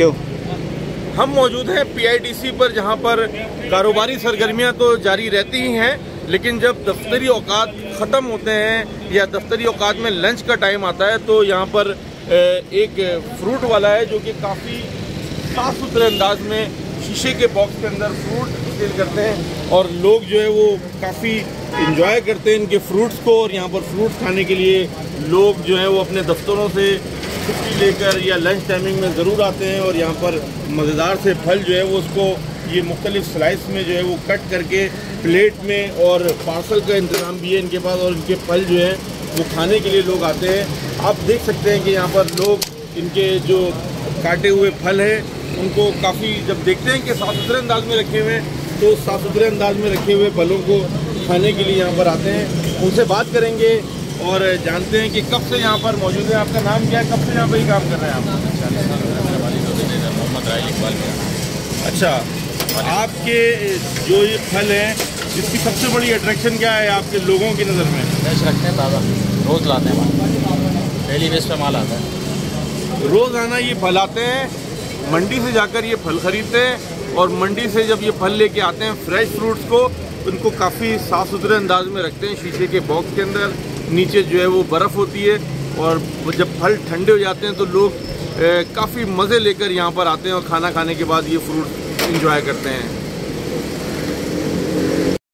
Thank you. हम मौजूद हैं PITC पर, जहां पर कारोबारी सरगर्मियां तो जारी रहती ही हैं, लेकिन जब दफ्तरी औकात ख़त्म होते हैं या दफ्तरी औकात में लंच का टाइम आता है तो यहाँ पर एक फ्रूट वाला है जो कि काफ़ी साफ़ सुथरे अंदाज में शीशे के बॉक्स के अंदर फ्रूट सेल करते हैं और लोग जो है वो काफ़ी इंजॉय करते हैं इनके फ्रूट्स को। और यहाँ पर फ्रूट्स खाने के लिए लोग जो है वो अपने दफ्तरों से छुट्टी लेकर या लंच टाइमिंग में ज़रूर आते हैं और यहाँ पर मज़ेदार से फल जो है वो उसको ये मुख्तलिफ स्लाइस में जो है वो कट करके प्लेट में, और पार्सल का इंतज़ाम भी है इनके पास, और इनके फल जो है वो खाने के लिए लोग आते हैं। आप देख सकते हैं कि यहाँ पर लोग इनके जो काटे हुए फल हैं उनको काफ़ी जब देखते हैं कि साफ़ सुथरे अंदाज में रखे हुए हैं तो साफ़ सुथरे अंदाज में रखे हुए फलों को खाने के लिए यहाँ पर आते हैं। उनसे बात करेंगे और जानते हैं कि कब से यहाँ पर मौजूद है। आपका नाम क्या है, कब से यहाँ पर ही काम कर रहे हैं आप? अच्छा, आपके जो ये फल हैं इसकी सबसे बड़ी अट्रैक्शन क्या है आपके लोगों की नज़र में? फ्रेश रखते हैं, ताज़ा रोज़ लाते हैं, डेली बेस पे माल आता है। रोज़ाना ये फल आते हैं, मंडी से जाकर ये फल ख़रीदते हैं और मंडी से जब ये फल लेके आते हैं फ्रेश फ्रूट्स को, उनको काफ़ी साफ़ सुथरे अंदाज में रखते हैं शीशे के बॉक्स के अंदर। नीचे जो है वो बर्फ़ होती है और जब फल ठंडे हो जाते हैं तो लोग काफ़ी मज़े लेकर यहाँ पर आते हैं और खाना खाने के बाद ये फ्रूट इंजॉय करते हैं।